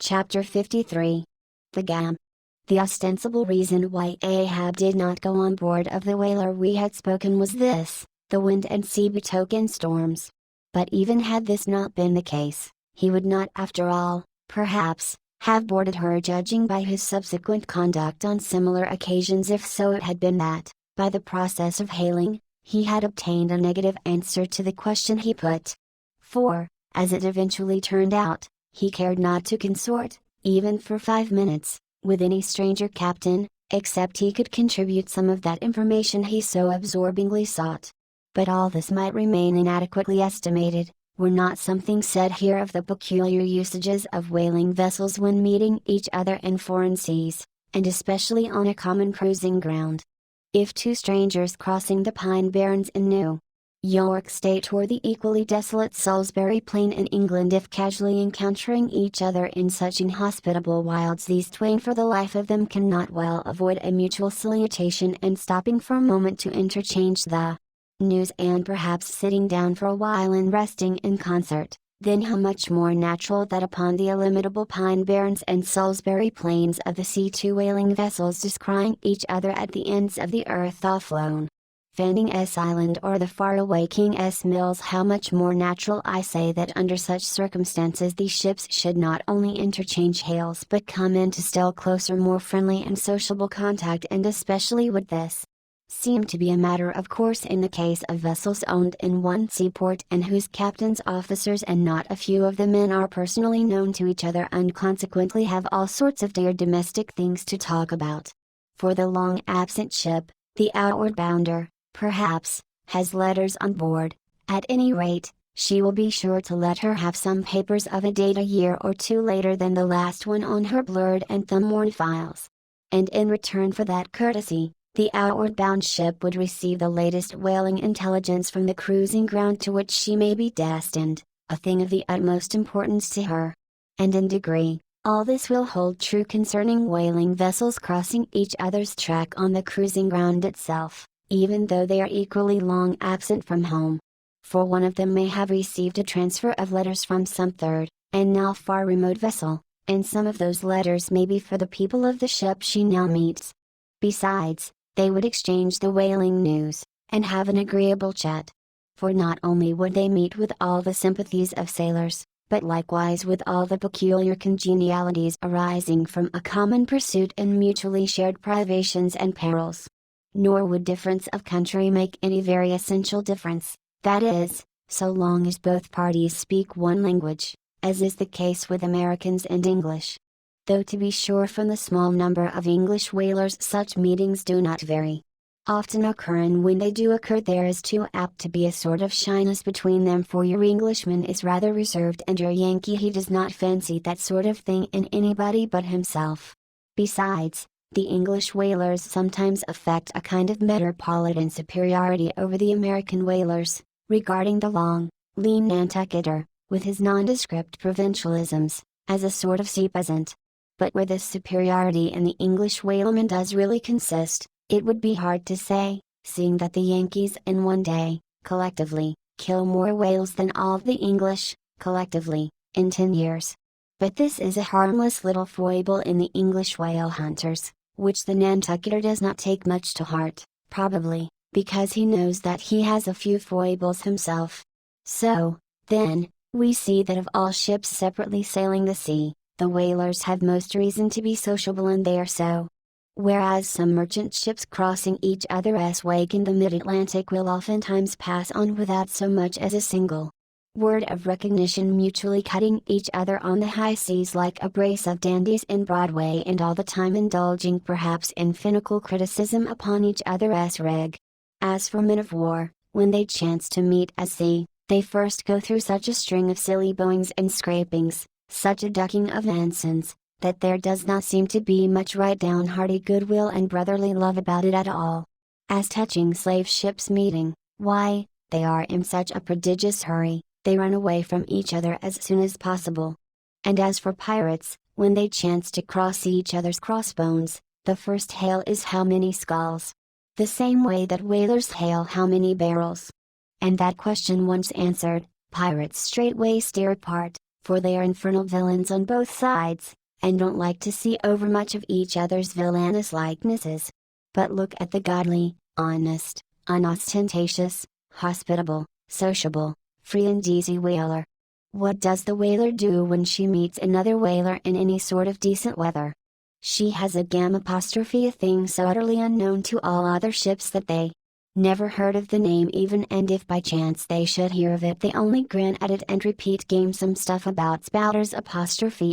Chapter 53. The Gam. The ostensible reason why Ahab did not go on board of the whaler we had spoken was this: the wind and sea betokened storms. But even had this not been the case, he would not after all, perhaps, have boarded her, judging by his subsequent conduct on similar occasions, if so it had been that, by the process of hailing, he had obtained a negative answer to the question he put. For, as it eventually turned out, he cared not to consort, even for 5 minutes, with any stranger captain, except he could contribute some of that information he so absorbingly sought. But all this might remain inadequately estimated, were not something said here of the peculiar usages of whaling vessels when meeting each other in foreign seas, and especially on a common cruising ground. If two strangers crossing the Pine Barrens in New York State or the equally desolate Salisbury Plain in England, if casually encountering each other in such inhospitable wilds, these twain for the life of them cannot well avoid a mutual salutation and stopping for a moment to interchange the news, and perhaps sitting down for a while and resting in concert, then how much more natural that upon the illimitable Pine Barrens and Salisbury Plains of the sea two whaling vessels descrying each other at the ends of the earth offlone Fanning S. Island or the faraway King S. Mills, how much more natural, I say, that under such circumstances these ships should not only interchange hails but come into still closer, more friendly and sociable contact, and especially would this seem to be a matter of course in the case of vessels owned in one seaport and whose captains, officers and not a few of the men are personally known to each other, and consequently have all sorts of dear domestic things to talk about. For the long absent ship, the outward bounder, perhaps, has letters on board. At any rate, she will be sure to let her have some papers of a date a year or two later than the last one on her blurred and thumb-worn files. And in return for that courtesy, the outward-bound ship would receive the latest whaling intelligence from the cruising ground to which she may be destined, a thing of the utmost importance to her. And in degree, all this will hold true concerning whaling vessels crossing each other's track on the cruising ground itself, even though they are equally long absent from home. For one of them may have received a transfer of letters from some third, and now far remote vessel, and some of those letters may be for the people of the ship she now meets. Besides, they would exchange the whaling news, and have an agreeable chat. For not only would they meet with all the sympathies of sailors, but likewise with all the peculiar congenialities arising from a common pursuit and mutually shared privations and perils. Nor would difference of country make any very essential difference, that is, so long as both parties speak one language, as is the case with Americans and English. Though to be sure from the small number of English whalers such meetings do not very often occur, and when they do occur there is too apt to be a sort of shyness between them, for your Englishman is rather reserved and your Yankee he does not fancy that sort of thing in anybody but himself. Besides, the English whalers sometimes affect a kind of metropolitan superiority over the American whalers, regarding the long, lean Nantucketer, with his nondescript provincialisms, as a sort of sea peasant. But where this superiority in the English whaleman does really consist, it would be hard to say, seeing that the Yankees in one day, collectively, kill more whales than all the English, collectively, in 10 years. But this is a harmless little foible in the English whale hunters, which the Nantucketer does not take much to heart, probably, because he knows that he has a few foibles himself. So, then, we see that of all ships separately sailing the sea, the whalers have most reason to be sociable, and they are so. Whereas some merchant ships crossing each other's wake in the mid-Atlantic will oftentimes pass on without so much as a single word of recognition, mutually cutting each other on the high seas like a brace of dandies in Broadway, and all the time indulging perhaps in finical criticism upon each other's rig. As for men of war, when they chance to meet at sea, they first go through such a string of silly bowings and scrapings, such a ducking of ensigns, that there does not seem to be much right down hearty goodwill and brotherly love about it at all. As touching slave ships meeting, why, they are in such a prodigious hurry, they run away from each other as soon as possible. And as for pirates, when they chance to cross each other's crossbones, the first hail is how many skulls. The same way that whalers hail how many barrels. And that question once answered, pirates straightway steer apart, for they are infernal villains on both sides, and don't like to see overmuch of each other's villainous likenesses. But look at the godly, honest, unostentatious, hospitable, sociable, free and easy whaler. What does the whaler do when she meets another whaler in any sort of decent weather? She has a a thing so utterly unknown to all other ships that they never heard of the name even, and if by chance they should hear of it they only grin at it and repeat some stuff about spouters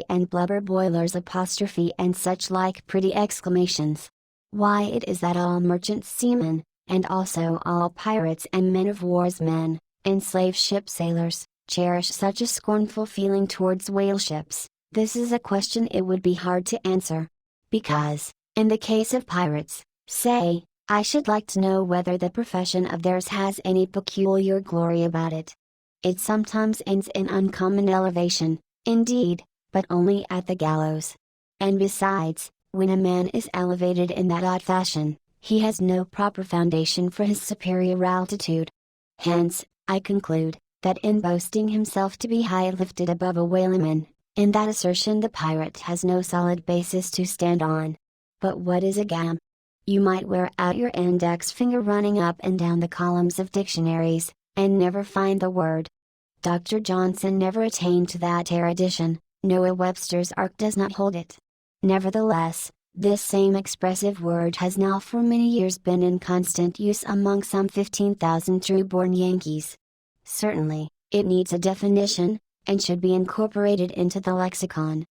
and blubber boilers and such like pretty exclamations. Why it is that all merchant seamen, and also all pirates and men of war's men, and slave ship sailors, cherish such a scornful feeling towards whale ships, this is a question it would be hard to answer. Because, in the case of pirates, say, I should like to know whether the profession of theirs has any peculiar glory about it. It sometimes ends in uncommon elevation, indeed, but only at the gallows. And besides, when a man is elevated in that odd fashion, he has no proper foundation for his superior altitude. Hence, I conclude, that in boasting himself to be high lifted above a whaleman, in that assertion the pirate has no solid basis to stand on. But what is a gam? You might wear out your index finger running up and down the columns of dictionaries, and never find the word. Dr. Johnson never attained to that erudition, Noah Webster's Ark does not hold it. Nevertheless, this same expressive word has now for many years been in constant use among some 15,000 true-born Yankees. Certainly, it needs a definition, and should be incorporated into the lexicon.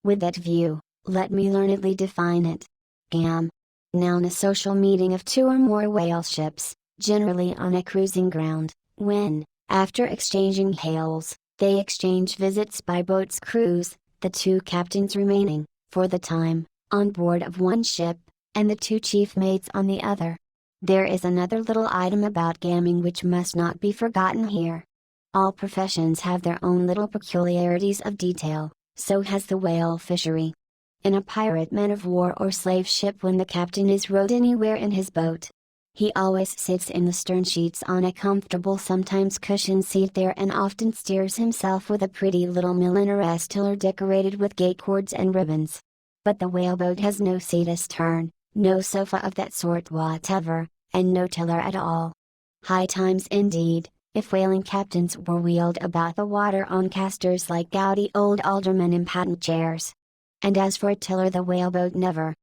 With that view, let me learnedly define it. Gam. Noun, a social meeting of two or more whale ships, generally on a cruising ground, when, after exchanging hails, they exchange visits by boat's cruise, the two captains remaining, for the time, on board of one ship, and the two chief mates on the other. There is another little item about gamming which must not be forgotten here. All professions have their own little peculiarities of detail, so has the whale fishery. In a pirate man of war or slave ship, when the captain is rowed anywhere in his boat, he always sits in the stern sheets on a comfortable, sometimes cushioned seat there, and often steers himself with a pretty little milliner's tiller decorated with gay cords and ribbons. But the whaleboat has no seat astern, no sofa of that sort whatever, and no tiller at all. High times indeed, if whaling captains were wheeled about the water on casters like gouty old aldermen in patent chairs. And as for a tiller, the whaleboat never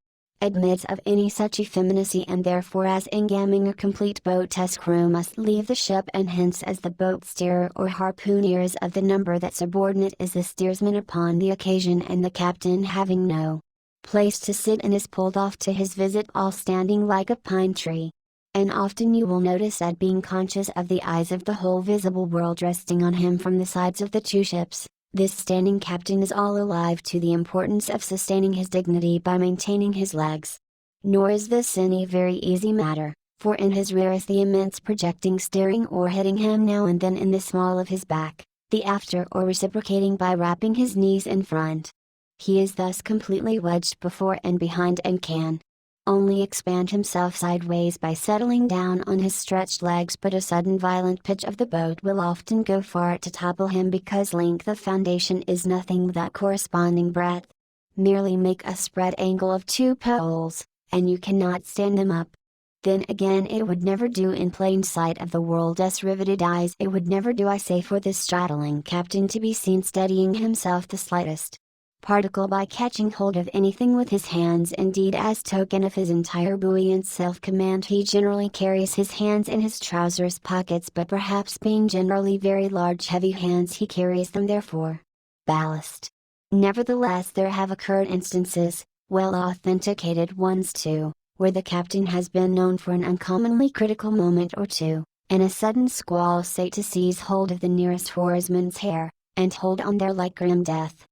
admits of any such effeminacy, and therefore as in gamming a complete boat's crew must leave the ship, and hence as the boat steerer or harpooner is of the number that subordinate is the steersman upon the occasion, and the captain having no place to sit and is pulled off to his visit all standing like a pine tree. And often you will notice that, being conscious of the eyes of the whole visible world resting on him from the sides of the two ships, this standing captain is all alive to the importance of sustaining his dignity by maintaining his legs. Nor is this any very easy matter, for in his rear is the immense projecting steering oar hitting him now and then in the small of his back, the after oar reciprocating by wrapping his knees in front. He is thus completely wedged before and behind, and can only expand himself sideways by settling down on his stretched legs, but a sudden violent pitch of the boat will often go far to topple him, because length of foundation is nothing without corresponding breadth. Merely make a spread angle of 2 poles, and you cannot stand them up. Then again, it would never do in plain sight of the world's riveted eyes, it would never do, I say, for this straddling captain to be seen steadying himself the slightest particle by catching hold of anything with his hands. Indeed, as token of his entire buoyant self-command, he generally carries his hands in his trousers pockets, but perhaps being generally very large heavy hands, he carries them there for ballast. Nevertheless, there have occurred instances, well authenticated ones too, where the captain has been known for an uncommonly critical moment or two, in a sudden squall, say, to seize hold of the nearest oarsman's hair, and hold on there like grim death.